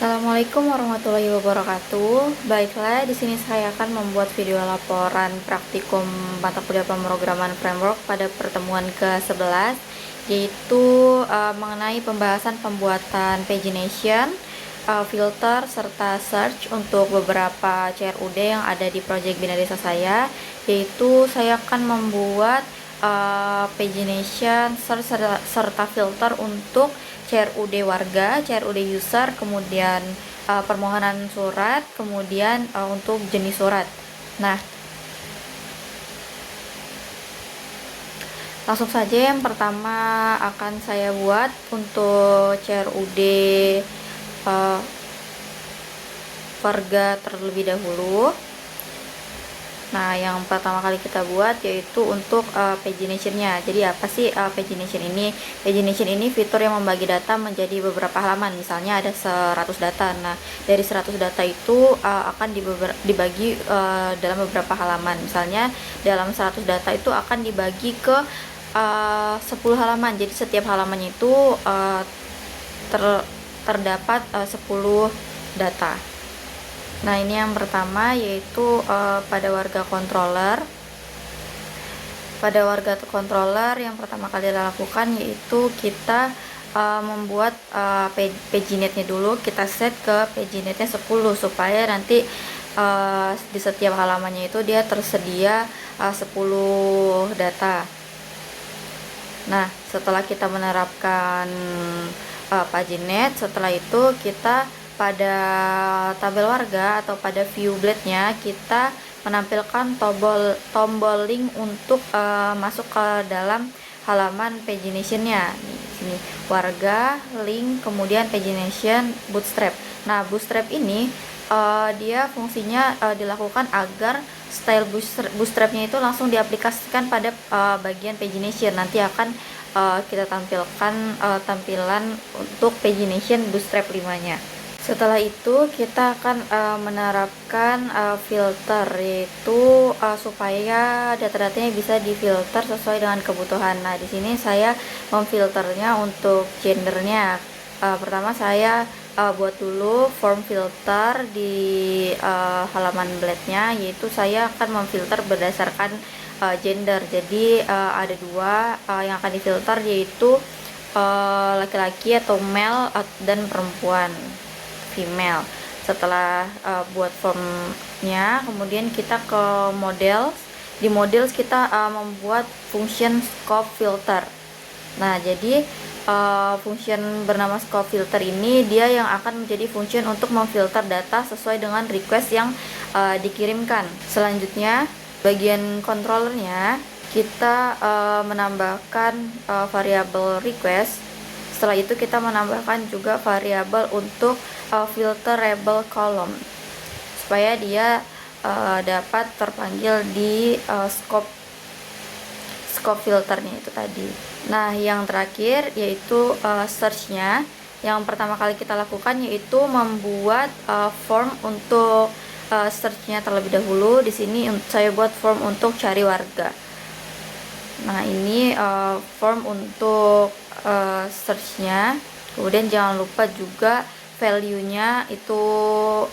Assalamualaikum warahmatullahi wabarakatuh. Baiklah, di sini saya akan membuat video laporan praktikum mata kuliah pemrograman framework pada pertemuan ke-11, yaitu mengenai pembahasan pembuatan pagination, filter, serta search untuk beberapa CRUD yang ada di project Bina Desa saya, yaitu saya akan membuat pagination, search, serta filter untuk CRUD warga, CRUD user, kemudian permohonan surat, kemudian untuk jenis surat. Nah, langsung saja yang pertama akan saya buat untuk CRUD warga terlebih dahulu. Nah, yang pertama kali kita buat yaitu untuk pagination-nya. Jadi apa sih pagination ini? Pagination ini fitur yang membagi data menjadi beberapa halaman. Misalnya ada 100 data. Nah, dari 100 data itu akan dibagi dalam beberapa halaman. Misalnya dalam 100 data itu akan dibagi ke 10 halaman. Jadi setiap halamannya itu terdapat 10 data. Nah, ini yang pertama yaitu pada warga controller. Pada warga controller yang pertama kali kita lakukan yaitu kita membuat paginate-nya dulu. Kita set ke paginate-nya 10 supaya nanti di setiap halamannya itu dia tersedia 10 data. Nah, setelah kita menerapkan paginate, setelah itu kita pada tabel warga atau pada view blade-nya kita menampilkan tombol link untuk masuk ke dalam halaman pagination-nya. Di sini warga, link, kemudian pagination, bootstrap. Nah, bootstrap ini dia fungsinya dilakukan agar style bootstrap-nya itu langsung diaplikasikan pada bagian pagination. Nanti akan kita tampilkan tampilan untuk pagination bootstrap 5-nya. Setelah itu kita akan menerapkan filter, yaitu supaya data-datanya bisa difilter sesuai dengan kebutuhan. Nah, di sini saya memfilternya untuk gendernya. Pertama saya buat dulu form filter di halaman blade-nya, yaitu saya akan memfilter berdasarkan gender. Jadi ada dua yang akan difilter, yaitu laki-laki atau male dan perempuan, female. Setelah buat formnya, kemudian kita ke model. Di models kita membuat function scope filter. Nah, jadi function bernama scope filter ini dia yang akan menjadi function untuk memfilter data sesuai dengan request yang dikirimkan. Selanjutnya, bagian controllernya kita menambahkan variabel request. Setelah itu kita menambahkan juga variabel untuk filterable column supaya dia dapat terpanggil di scope filternya itu tadi. Nah, yang terakhir yaitu search-nya. Yang pertama kali kita lakukan yaitu membuat form untuk search-nya terlebih dahulu. Di sini saya buat form untuk cari warga. Nah, ini form untuk search-nya. Kemudian jangan lupa juga value-nya itu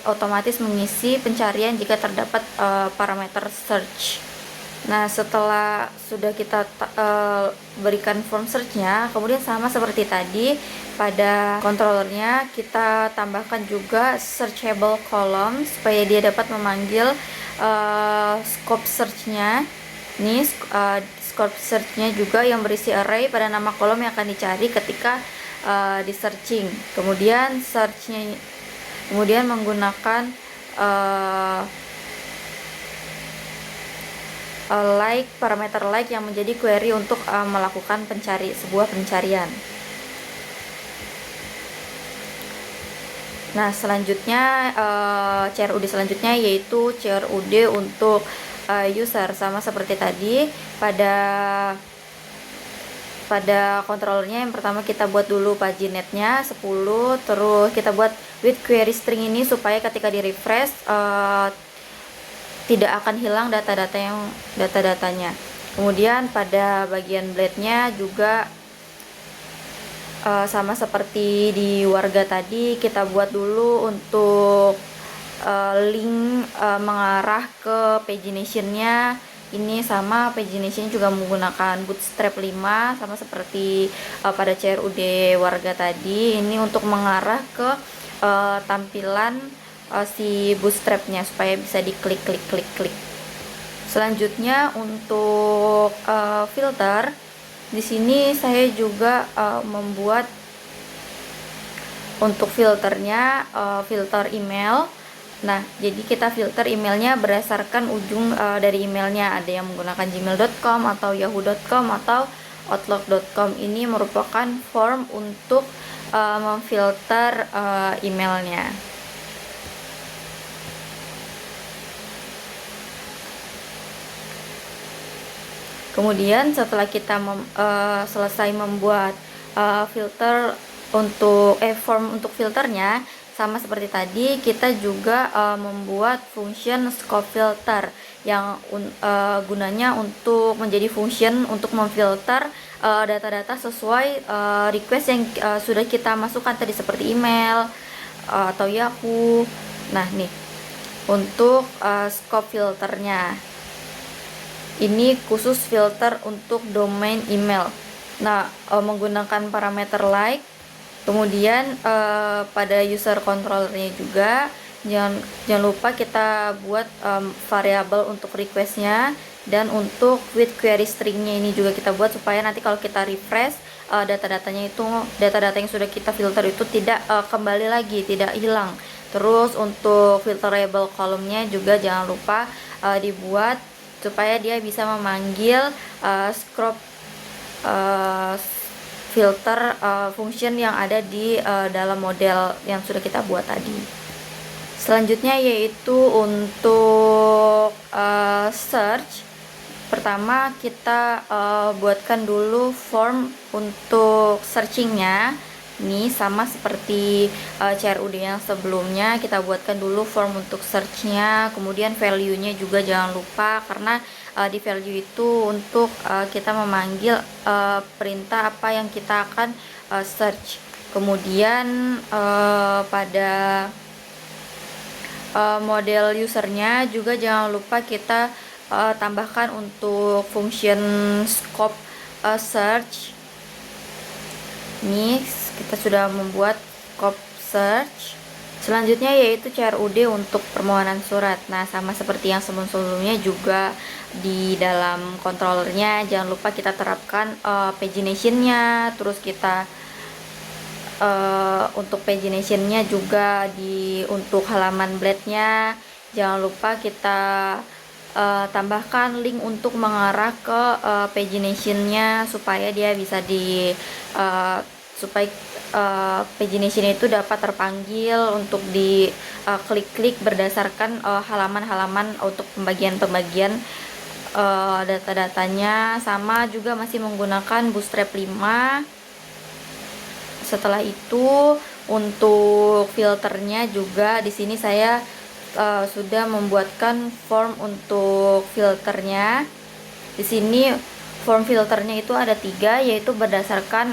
otomatis mengisi pencarian jika terdapat parameter search. Nah, setelah sudah kita berikan form search-nya, kemudian sama seperti tadi pada controllernya kita tambahkan juga searchable column supaya dia dapat memanggil scope search-nya. Ini scope search-nya juga yang berisi array pada nama kolom yang akan dicari ketika di searching. Kemudian search-nya kemudian menggunakan parameter like yang menjadi query untuk melakukan sebuah pencarian. Nah, selanjutnya CRUD selanjutnya yaitu CRUD untuk user. Sama seperti tadi pada controllernya yang pertama kita buat dulu paginate-nya 10, terus kita buat with query string ini supaya ketika di refresh tidak akan hilang data-datanya. Kemudian pada bagian blade-nya juga sama seperti di warga tadi, kita buat dulu untuk link mengarah ke pagination-nya. Ini sama pagination juga menggunakan Bootstrap 5 sama seperti pada CRUD warga tadi. Ini untuk mengarah ke tampilan si Bootstrap-nya supaya bisa diklik klik. Selanjutnya untuk filter, di sini saya juga membuat untuk filternya filter email. Nah, jadi kita filter emailnya berdasarkan ujung dari emailnya. Ada yang menggunakan gmail.com atau yahoo.com atau outlook.com. Ini merupakan form untuk memfilter emailnya. Kemudian setelah kita selesai membuat filter untuk form untuk filternya, sama seperti tadi, kita juga membuat function scope filter yang gunanya untuk menjadi function untuk memfilter data-data sesuai request yang sudah kita masukkan tadi seperti email atau Yahoo. Nah, nih untuk scope filternya ini khusus filter untuk domain email. Nah, menggunakan parameter like. Kemudian pada user controllernya juga jangan lupa kita buat variabel untuk requestnya, dan untuk with query stringnya ini juga kita buat supaya nanti kalau kita refresh data-data yang sudah kita filter itu tidak kembali lagi, tidak hilang. Terus untuk filterable column-nya juga jangan lupa dibuat supaya dia bisa memanggil scope filter function yang ada di dalam model yang sudah kita buat tadi. Selanjutnya yaitu untuk search. Pertama kita buatkan dulu form untuk searchingnya. Ini sama seperti CRUD yang sebelumnya, kita buatkan dulu form untuk searchnya. Kemudian value-nya juga jangan lupa, karena di value itu untuk kita memanggil perintah apa yang kita akan search. Kemudian pada model usernya juga jangan lupa kita tambahkan untuk function scope search. Ini kita sudah membuat scope search. Selanjutnya yaitu CRUD untuk permohonan surat. Nah, sama seperti yang sebelum-sebelumnya juga di dalam controllernya jangan lupa kita terapkan pagination-nya. Terus kita untuk pagination-nya juga untuk halaman blade-nya jangan lupa kita tambahkan link untuk mengarah ke pagination-nya supaya dia bisa supaya pagination itu dapat terpanggil untuk di klik-klik berdasarkan halaman-halaman untuk pembagian data-datanya. Sama juga masih menggunakan Bootstrap 5. Setelah itu untuk filternya juga di sini saya sudah membuatkan form untuk filternya. Di sini form filternya itu ada 3, yaitu berdasarkan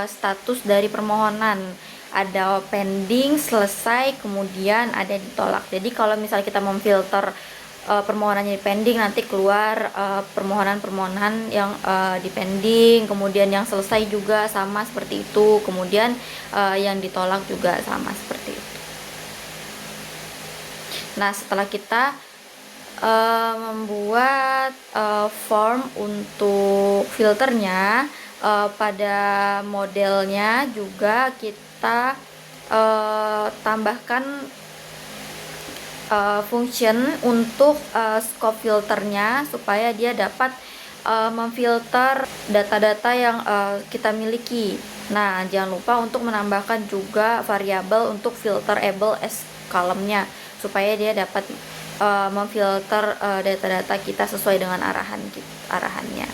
status dari permohonan. Ada pending, selesai, kemudian ada ditolak. Jadi kalau misalnya kita memfilter permohonannya di pending, nanti keluar permohonan-permohonan yang di pending, kemudian yang selesai juga sama seperti itu, kemudian yang ditolak juga sama seperti itu. Nah, setelah kita membuat form untuk filternya, pada modelnya juga kita tambahkan function untuk scope filternya supaya dia dapat memfilter data-data yang kita miliki. Nah, jangan lupa untuk menambahkan juga variabel untuk filterable as column-nya supaya dia dapat memfilter data-data kita sesuai dengan arahannya.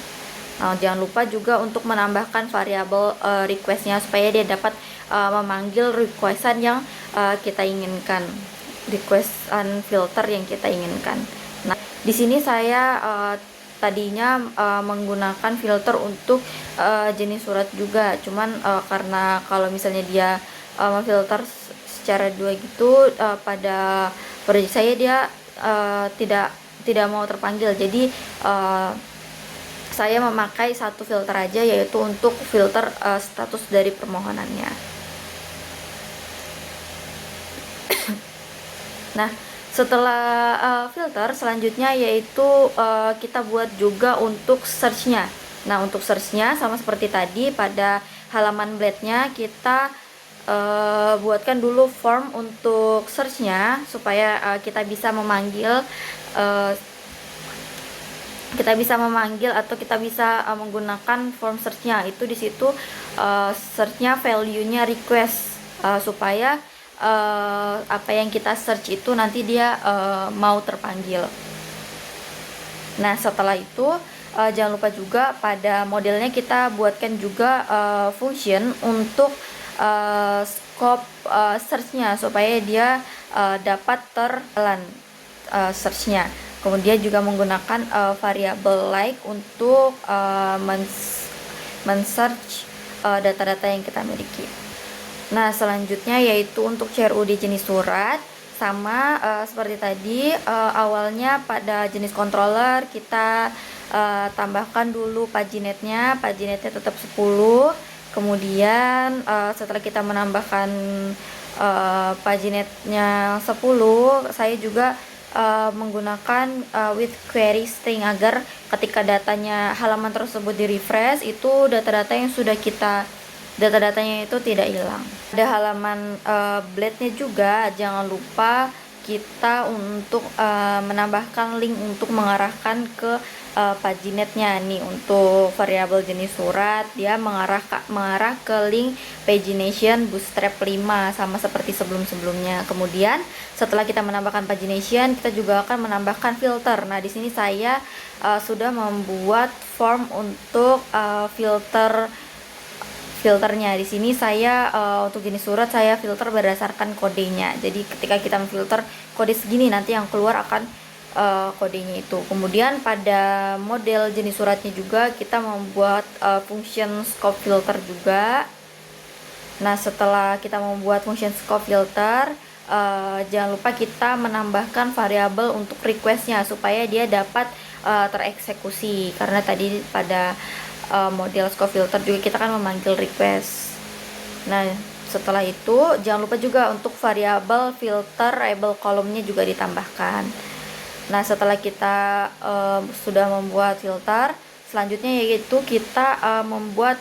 Nah, jangan lupa juga untuk menambahkan variabel request-nya supaya dia dapat memanggil requestan yang kita inginkan, requestan filter yang kita inginkan. Nah, di sini saya tadinya menggunakan filter untuk jenis surat juga, cuman karena kalau misalnya dia memfilter secara dua gitu, pada proyek saya dia tidak mau terpanggil. Jadi saya memakai satu filter aja, yaitu untuk filter status dari permohonannya. Nah, setelah filter, selanjutnya yaitu kita buat juga untuk search-nya. Nah, untuk search-nya sama seperti tadi, pada halaman blade-nya kita buatkan dulu form untuk search-nya supaya kita bisa memanggil atau kita bisa menggunakan form search-nya. Itu di situ search-nya value-nya request, supaya apa yang kita search itu nanti dia mau terpanggil. Nah, setelah itu jangan lupa juga pada modelnya kita buatkan juga function untuk scope search-nya supaya dia dapat terjalan search-nya. Kemudian juga menggunakan variable like untuk men-search data-data yang kita miliki. Nah, selanjutnya yaitu untuk CRUD jenis surat, sama seperti tadi, awalnya pada jenis controller kita tambahkan dulu paginate-nya tetap 10. Kemudian setelah kita menambahkan paginate-nya 10, saya juga menggunakan with query string agar ketika halaman tersebut di refresh, itu data-datanya itu tidak hilang. Ada halaman blade-nya juga, jangan lupa kita untuk menambahkan link untuk mengarahkan ke paginate-nya. Nih, untuk variabel jenis surat dia mengarah ke link pagination bootstrap 5 sama seperti sebelum-sebelumnya. Kemudian setelah kita menambahkan pagination, kita juga akan menambahkan filter. Nah, di sini saya sudah membuat form untuk filternya. Di sini saya untuk jenis surat saya filter berdasarkan kodenya. Jadi ketika kita memfilter kode segini, nanti yang keluar akan kodenya itu. Kemudian pada model jenis suratnya juga kita membuat function scope filter juga. Nah, setelah kita membuat function scope filter, jangan lupa kita menambahkan variabel untuk requestnya supaya dia dapat tereksekusi, karena tadi pada model scope filter juga kita kan memanggil request. Nah, setelah itu jangan lupa juga untuk variabel filter label kolomnya juga ditambahkan. Nah, setelah kita sudah membuat filter, selanjutnya yaitu kita membuat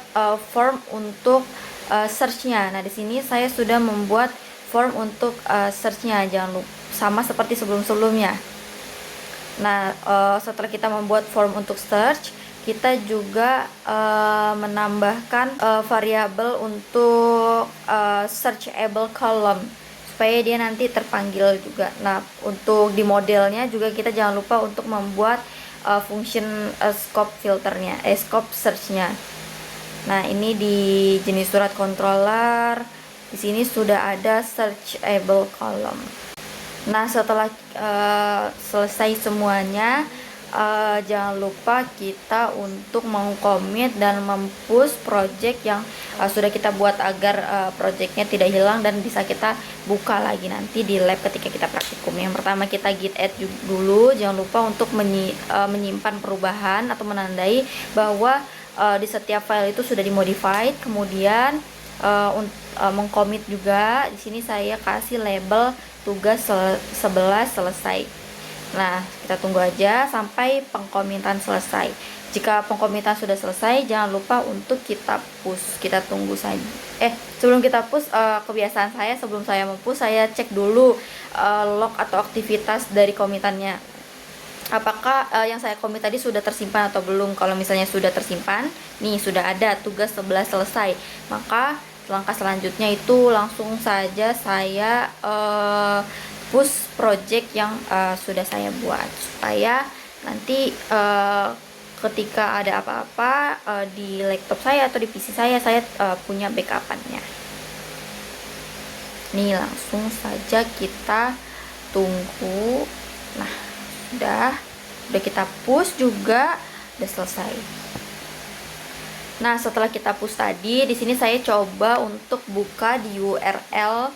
form untuk search-nya. Nah, di sini saya sudah membuat form untuk search-nya, jangan lupa sama seperti sebelum-sebelumnya. Nah, setelah kita membuat form untuk search, kita juga menambahkan variabel untuk searchable column supaya dia nanti terpanggil juga. Nah, untuk di modelnya juga kita jangan lupa untuk membuat function scope filternya, scope searchnya. Nah, ini di jenis surat controller, di sini sudah ada searchable column. Nah, setelah selesai semuanya, jangan lupa kita untuk mengcommit dan mempush project yang sudah kita buat agar projectnya tidak hilang dan bisa kita buka lagi nanti di lab ketika kita praktikum. Yang pertama kita git add dulu, jangan lupa untuk menyimpan perubahan atau menandai bahwa di setiap file itu sudah dimodified. Kemudian mengcommit juga, di sini saya kasih label tugas 11 selesai. Nah, kita tunggu aja sampai pengkomitan selesai. Jika pengkomitan sudah selesai, jangan lupa untuk kita push. Kita tunggu saja. Sebelum kita push, kebiasaan saya sebelum saya mempush, saya cek dulu log atau aktivitas dari komitannya. Apakah yang saya komit tadi sudah tersimpan atau belum. Kalau misalnya sudah tersimpan, nih sudah ada tugas 11 selesai, maka langkah selanjutnya itu langsung saja saya push project yang sudah saya buat, supaya nanti ketika ada apa-apa di laptop saya atau di PC saya punya backupannya. Nih, langsung saja kita tunggu. Nah, sudah. Udah kita push juga, udah selesai. Nah, setelah kita push tadi, di sini saya coba untuk buka di URL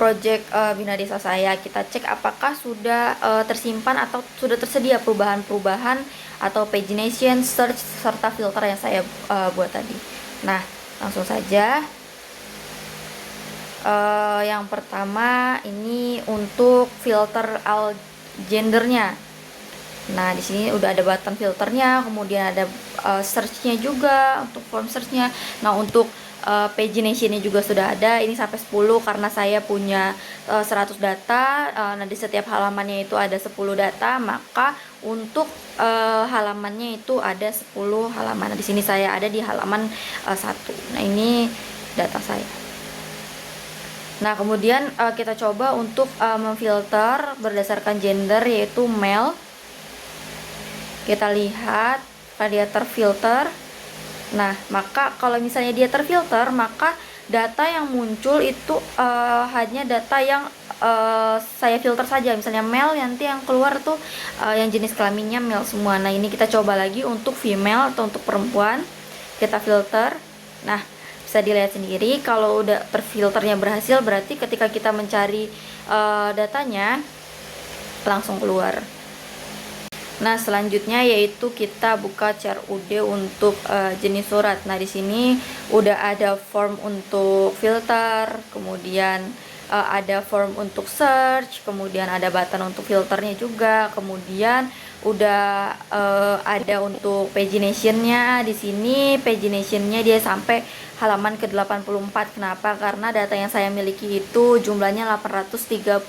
project Bina Desa saya. Kita cek apakah sudah tersimpan atau sudah tersedia perubahan-perubahan atau pagination, search, serta filter yang saya buat tadi. Nah, langsung saja. Yang pertama ini untuk filter all gendernya. Nah, di sini udah ada button filternya, kemudian ada searchnya juga untuk form searchnya. Nah, untuk paginationnya juga sudah ada. Ini sampai 10 karena saya punya 100 data. Nah, di setiap halamannya itu ada 10 data, maka untuk halamannya itu ada 10 halaman. Nah, di sini saya ada di halaman 1. Nah, ini data saya. Nah, kemudian kita coba untuk memfilter berdasarkan gender, yaitu male. Kita lihat kalau dia terfilter. Nah, maka kalau misalnya dia terfilter, maka data yang muncul itu hanya data yang saya filter saja. Misalnya male, nanti yang keluar tuh yang jenis kelaminnya male semua. Nah, ini kita coba lagi untuk female atau untuk perempuan. Kita filter. Nah, bisa dilihat sendiri kalau udah terfilternya berhasil, berarti ketika kita mencari datanya langsung keluar. Nah, selanjutnya yaitu kita buka CRUD untuk jenis surat. Nah, di sini udah ada form untuk filter, kemudian ada form untuk search, kemudian ada button untuk filternya juga, kemudian udah ada untuk paginationnya. Di sini paginationnya dia sampai halaman ke-84. Kenapa? Karena data yang saya miliki itu jumlahnya 838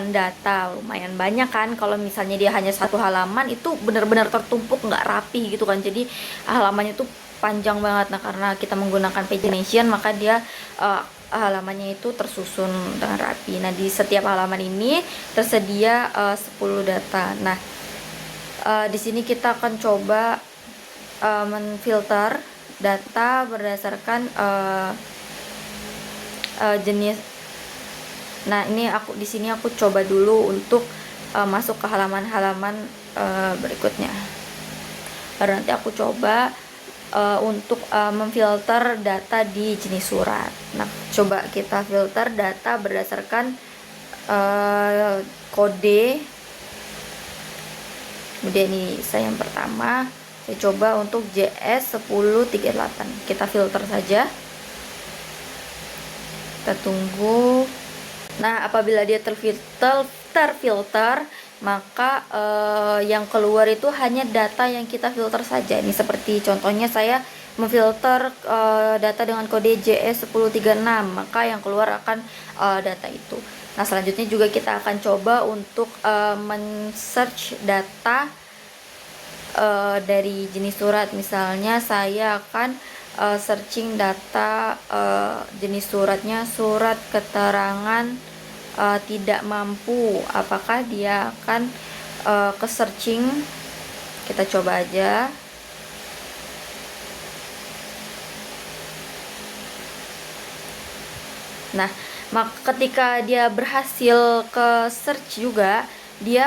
data. Lumayan banyak kan. Kalau misalnya dia hanya satu halaman itu benar-benar tertumpuk, nggak rapi gitu kan. Jadi halamannya itu panjang banget. Nah, karena kita menggunakan pagination, maka dia halamannya itu tersusun dengan rapi. Nah, di setiap halaman ini tersedia 10 data. Nah, di sini kita akan coba menfilter data berdasarkan jenis. Nah, ini di sini aku coba dulu untuk masuk ke halaman-halaman berikutnya. Baru nanti aku coba untuk memfilter data di jenis surat. Nah, coba kita filter data berdasarkan kode. Kemudian ini saya yang pertama, saya coba untuk JS1038. Kita filter saja. Kita tunggu. Nah, apabila dia terfilter, maka yang keluar itu hanya data yang kita filter saja. Ini seperti contohnya saya memfilter data dengan kode JS1036, maka yang keluar akan data itu. Nah, selanjutnya juga kita akan coba untuk men-search data dari jenis surat. Misalnya saya akan searching data jenis suratnya surat keterangan tidak mampu. Apakah dia akan ke searching? Kita coba aja. Nah, ketika dia berhasil ke search juga,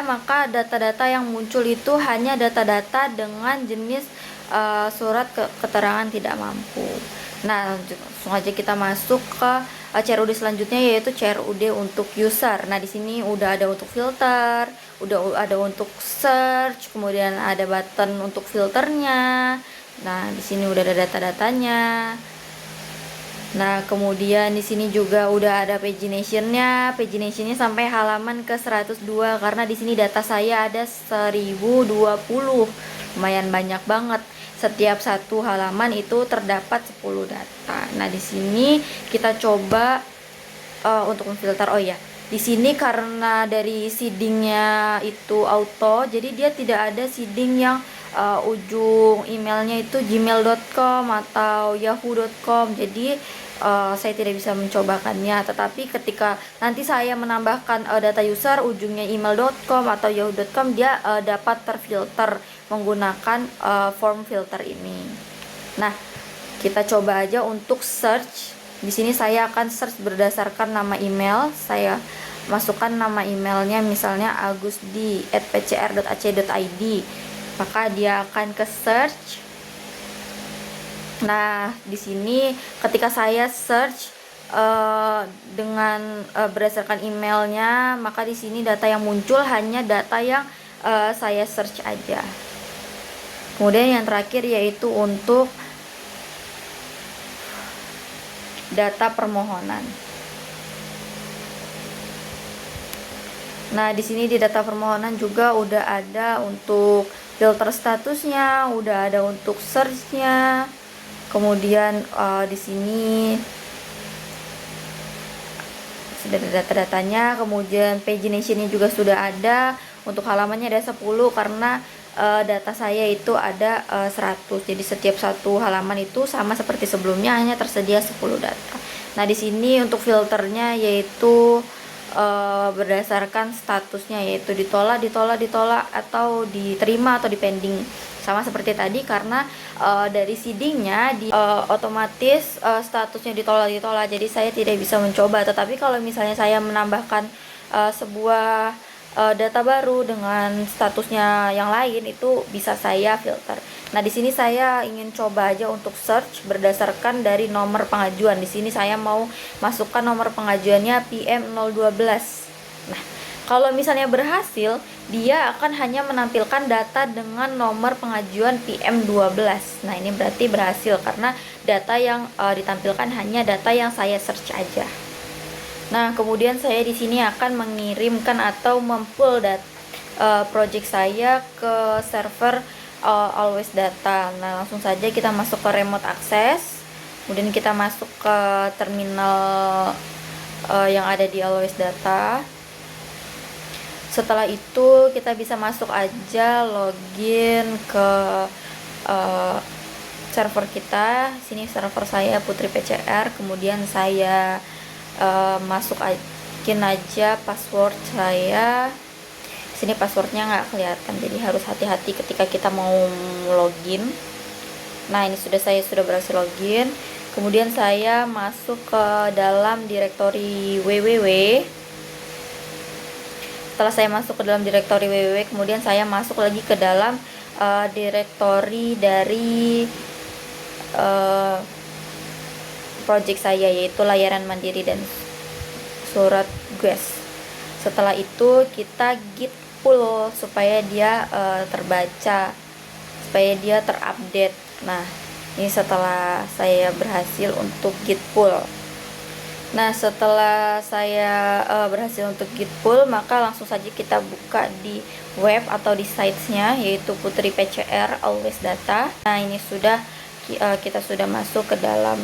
maka data-data yang muncul itu hanya data-data dengan jenis surat keterangan tidak mampu. Nah, langsung aja kita masuk ke CRUD selanjutnya, yaitu CRUD untuk user. Nah, di sini udah ada untuk filter, udah ada untuk search, kemudian ada button untuk filternya. Nah, di sini udah ada data-datanya. Nah, kemudian di sini juga udah ada paginationnya sampai halaman ke 102, karena di sini data saya ada 1020. Lumayan banyak banget. Setiap satu halaman itu terdapat 10 data. Nah, di sini kita coba untuk memfilter. Oh ya, di sini karena dari seedingnya itu auto, jadi dia tidak ada seeding yang ujung emailnya itu gmail.com atau yahoo.com. Jadi saya tidak bisa mencobakannya. Tetapi ketika nanti saya menambahkan data user ujungnya email.com atau yahoo.com, dia dapat terfilter menggunakan form filter ini. Nah, kita coba aja untuk search. Di sini saya akan search berdasarkan nama email. Saya masukkan nama emailnya misalnya agusdi@pcr.ac.id, maka dia akan ke search. Nah, di sini ketika saya search dengan berdasarkan emailnya, maka di sini data yang muncul hanya data yang saya search aja. Kemudian yang terakhir yaitu untuk data permohonan. Nah, di sini di data permohonan juga udah ada untuk filter statusnya, udah ada untuk searchnya. Kemudian di sini sudah ada data-datanya. Kemudian paginationnya juga sudah ada. Untuk halamannya ada 10 karena data saya itu ada 100. Jadi setiap satu halaman itu sama seperti sebelumnya, hanya tersedia 10 data. Nah, di sini untuk filternya yaitu berdasarkan statusnya, yaitu ditolak atau diterima atau dipending, sama seperti tadi. Karena dari seedingnya otomatis statusnya ditolak. Jadi saya tidak bisa mencoba. Tetapi kalau misalnya saya menambahkan sebuah data baru dengan statusnya yang lain, itu bisa saya filter. Nah, di sini saya ingin coba aja untuk search berdasarkan dari nomor pengajuan. Di sini saya mau masukkan nomor pengajuannya PM012. Nah, kalau misalnya berhasil, dia akan hanya menampilkan data dengan nomor pengajuan PM12. Nah, ini berarti berhasil karena data yang ditampilkan hanya data yang saya search aja. Nah, kemudian saya di sini akan mengirimkan atau mempull project saya ke server Always Data. Nah, langsung saja kita masuk ke remote access. Kemudian kita masuk ke terminal yang ada di Always Data. Setelah itu kita bisa masuk aja login ke server kita. Sini server saya Putri PCR. Kemudian saya masukin aja password saya. Sini passwordnya nggak kelihatan, jadi harus hati-hati ketika kita mau login. Nah, ini saya sudah berhasil login. Kemudian saya masuk ke dalam direktori www. Setelah saya masuk ke dalam direktori www, kemudian saya masuk lagi ke dalam direktori dari project saya, yaitu layanan mandiri dan surat GUES. Setelah itu kita git pull supaya dia terbaca, supaya dia terupdate. Nah, ini setelah saya berhasil untuk git pull. Nah, setelah saya berhasil untuk git pull, maka langsung saja kita buka di web atau di sites-nya, yaitu Putri PCR Always Data. Nah, ini sudah kita sudah masuk ke dalam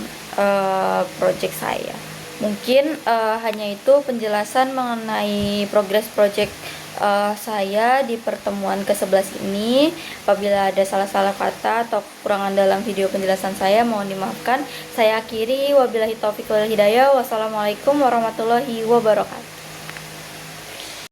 project saya. Mungkin hanya itu penjelasan mengenai progress project saya di pertemuan ke-11 ini. Apabila ada salah-salah kata atau kekurangan dalam video penjelasan saya, mohon dimaafkan. Saya akhiri, wabillahi taufiq wal hidayah. Wassalamualaikum warahmatullahi wabarakatuh.